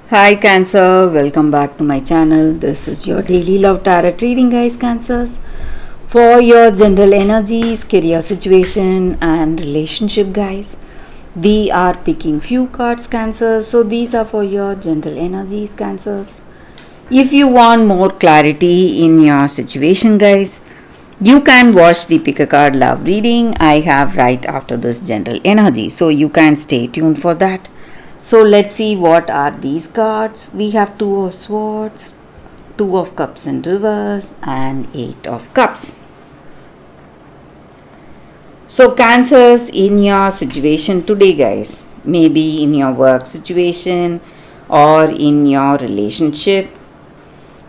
Hi Cancer, welcome back to my channel. This is your daily love tarot reading, guys. Cancers, for your general energies, career situation, and relationship, guys. We are picking few cards, Cancers. So these are for your general energies, Cancers. If you want more clarity in your situation, guys, you can watch the pick a card love reading I have right after this general energy. So you can stay tuned for that. So let's see what are these cards. We have Two of Swords, Two of Cups in reverse, and Eight of Cups. So Cancers, in your situation today, guys, maybe in your work situation or in your relationship,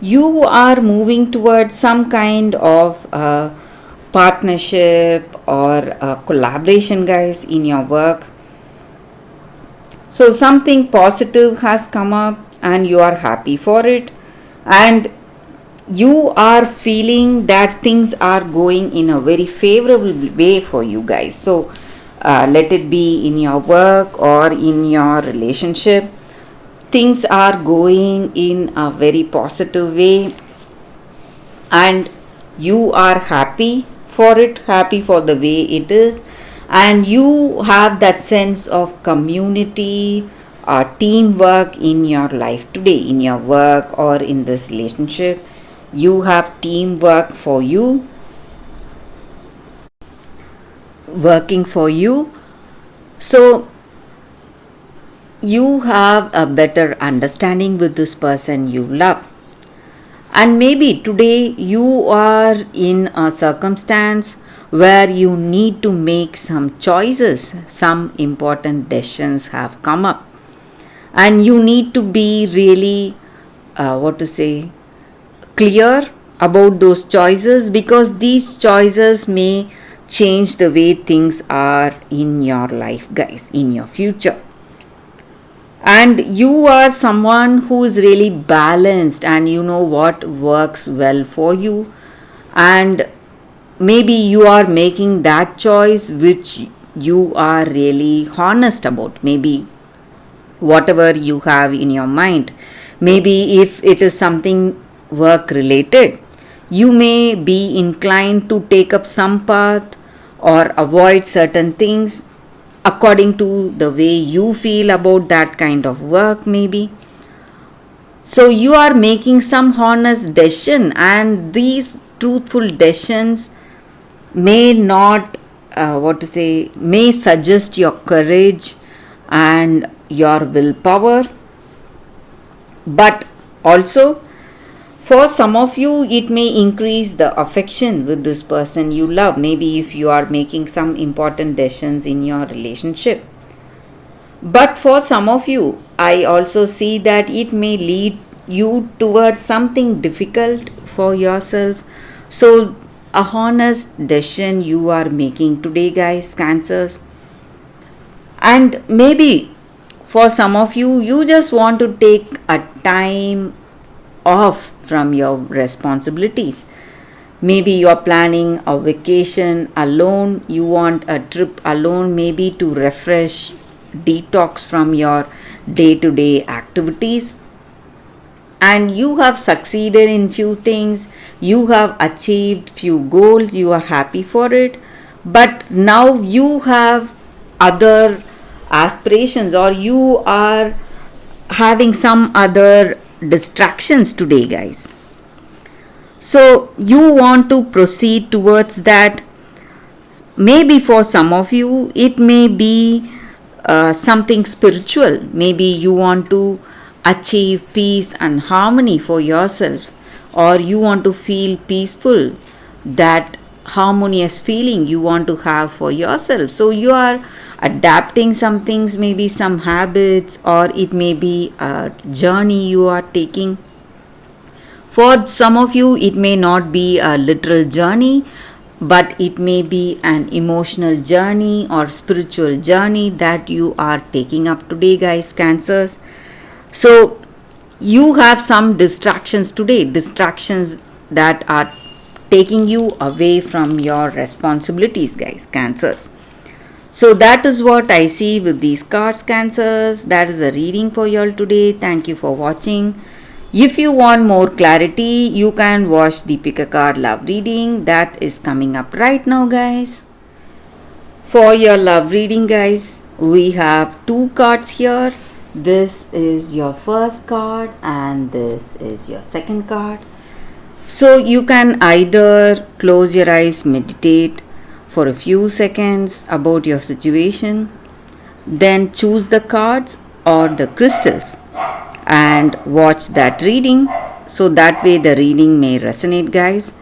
you are moving towards some kind of partnership or collaboration, guys, in your work. So something positive has come up and you are happy for it, and you are feeling that things are going in a very favorable way for you, guys. So let it be in your work or in your relationship, things are going in a very positive way and you are happy for it, happy for the way it is, and you have that sense of community or teamwork in your life today, in your work or in this relationship. You have teamwork for you, working for you. So you have a better understanding with this person you love. And maybe today you are in a circumstance where you need to make some choices, some important decisions have come up, and you need to be really, clear about those choices, because these choices may change the way things are in your life, guys, in your future. And you are someone who is really balanced and you know what works well for you, and maybe you are making that choice which you are really honest about, maybe whatever you have in your mind. Maybe if it is something work related, you may be inclined to take up some path or avoid certain things according to the way you feel about that kind of work, maybe. So you are making some honest decision, and these truthful decisions may not, may suggest your courage and your willpower, but also for some of you it may increase the affection with this person you love, maybe if you are making some important decisions in your relationship. But for some of you, I also see that it may lead you towards something difficult for yourself. So a honest decision you are making today, guys, Cancers. And maybe for some of you, you just want to take a time off from your responsibilities. Maybe you are planning a vacation alone, you want a trip alone, maybe to refresh, detox from your day-to-day activities. And you have succeeded in few things, you have achieved few goals, you are happy for it, but now you have other aspirations, or you are having some other distractions today, guys. So you want to proceed towards that. Maybe for some of you it may be something spiritual, maybe you want to achieve peace and harmony for yourself, or you want to feel peaceful, that harmonious feeling you want to have for yourself. So you are adapting some things, maybe some habits, or it may be a journey you are taking. For some of you it may not be a literal journey, but it may be an emotional journey or spiritual journey that you are taking up today, guys, Cancers. So you have some distractions today, distractions that are taking you away from your responsibilities, guys, Cancers. So that is what I see with these cards, Cancers. That is a reading for y'all today. Thank you for watching. If you want more clarity, you can watch the Pick a Card Love reading that is coming up right now, guys. For your love reading, guys, we have two cards here. This is your first card and this is your second card. So you can either close your eyes, meditate for a few seconds about your situation, then choose the cards or the crystals and watch that reading. So that way the reading may resonate, guys.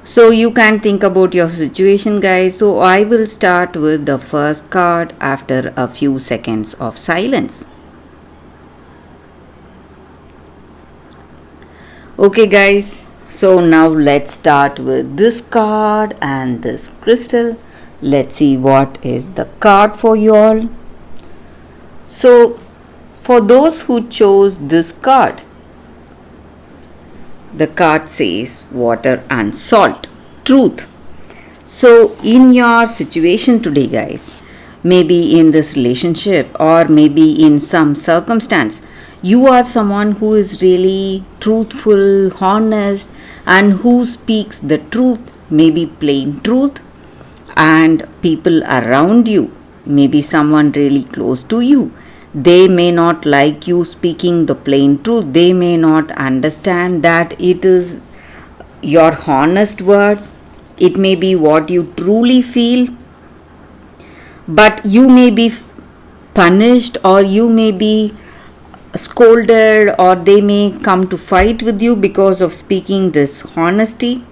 So you can think about your situation, guys. So I will start with the first card after a few seconds of silence. Okay, guys. So now let's start with this card and this crystal. Let's see what is the card for you all. So for those who chose this card, the card says water and salt, truth. So in your situation today, guys, maybe in this relationship or maybe in some circumstance, you are someone who is really truthful, honest, and who speaks the truth, maybe plain truth, and people around you, maybe someone really close to you, they may not like you speaking the plain truth. They may not understand that it is your honest words. It may be what you truly feel, but you may be punished or you may be scolded or they may come to fight with you because of speaking this honesty.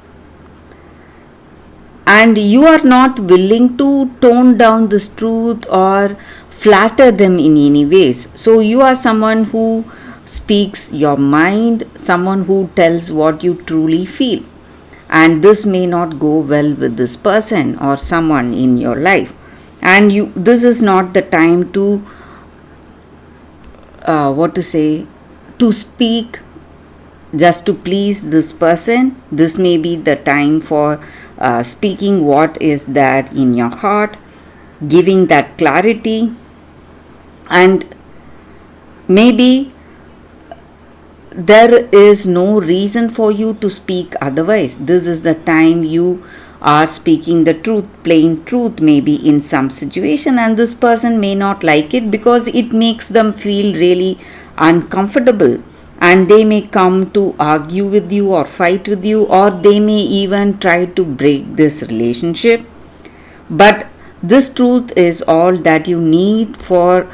And you are not willing to tone down this truth or flatter them in any ways. So you are someone who speaks your mind, someone who tells what you truly feel. And this may not go well with this person or someone in your life. And this is not the time to to speak just to please this person. This may be the time for speaking what is that in your heart, giving that clarity, and maybe there is no reason for you to speak otherwise. This is the time you are speaking the truth, plain truth, maybe in some situation, and this person may not like it because it makes them feel really uncomfortable, and they may come to argue with you or fight with you, or they may even try to break this relationship. But this truth is all that you need for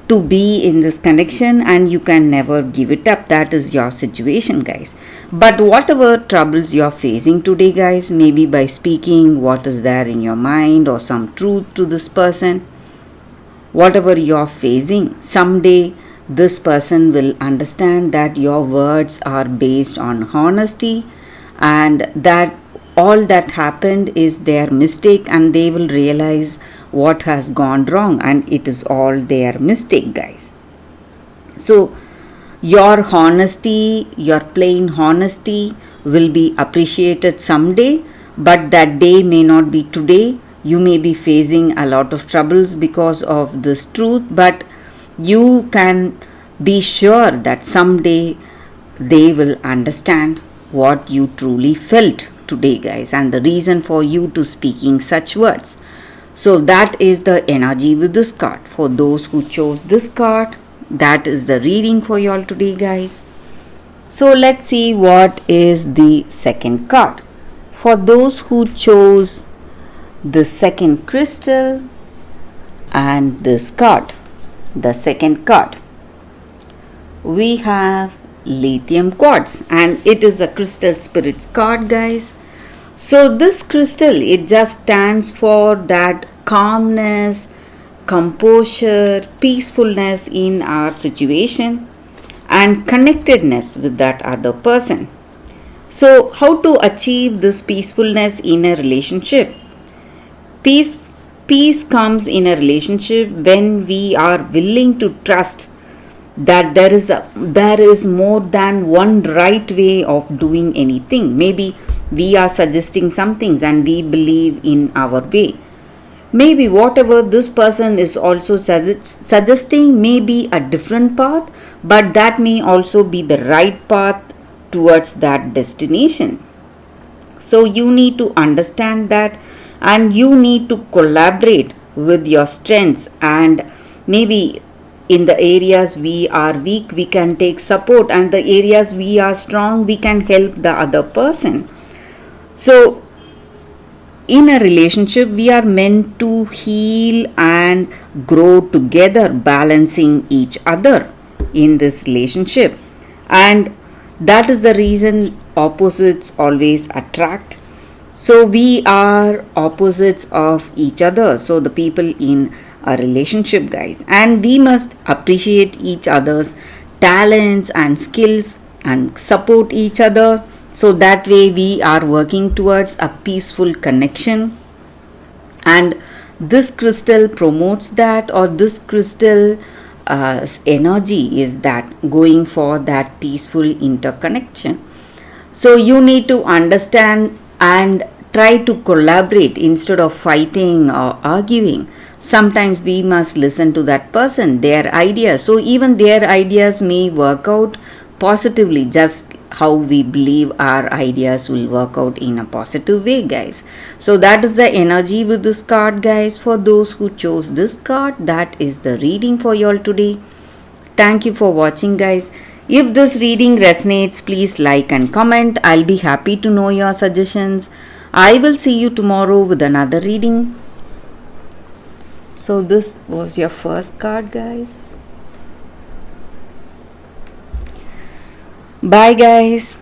to be in this connection, and you can never give it up. That is your situation, guys. But whatever troubles you're facing today, guys, maybe by speaking what is there in your mind or some truth to this person, whatever you're facing, someday this person will understand that your words are based on honesty and that all that happened is their mistake, and they will realize what has gone wrong and it is all their mistake, guys. So your honesty, your plain honesty will be appreciated someday, but that day may not be today. You may be facing a lot of troubles because of this truth, but you can be sure that someday they will understand what you truly felt today, guys, and the reason for you to speaking such words. So that is the energy with this card. For those who chose this card, that is the reading for you all today, guys. So let's see what is the second card. For those who chose the second crystal and this card, the second card, we have lithium quartz, and it is a crystal spirits card, guys. So this crystal, it just stands for that calmness, composure, peacefulness in our situation, and connectedness with that other person. So how to achieve this peacefulness in a relationship? Peace comes in a relationship when we are willing to trust that there is more than one right way of doing anything. Maybe we are suggesting some things and we believe in our way, Maybe whatever this person is also suggesting may be a different path, but that may also be the right path towards that destination. So you need to understand that, and you need to collaborate with your strengths, and maybe in the areas we are weak we can take support, and the areas we are strong we can help the other person. So in a relationship we are meant to heal and grow together, balancing each other in this relationship. And that is the reason opposites always attract. So we are opposites of each other, so the people in a relationship, guys, and we must appreciate each other's talents and skills and support each other, so that way we are working towards a peaceful connection. And this crystal promotes that, or this crystal energy is that going for that peaceful interconnection. So you need to understand and try to collaborate instead of fighting or arguing. Sometimes we must listen to that person, their ideas. So even their ideas may work out positively, just how we believe our ideas will work out in a positive way, guys. So that is the energy with this card, guys. For those who chose this card, that is the reading for y'all today. Thank you for watching, guys. If this reading resonates, please like and comment. I'll be happy to know your suggestions. I will see you tomorrow with another reading. So this was your first card, guys. Bye, guys.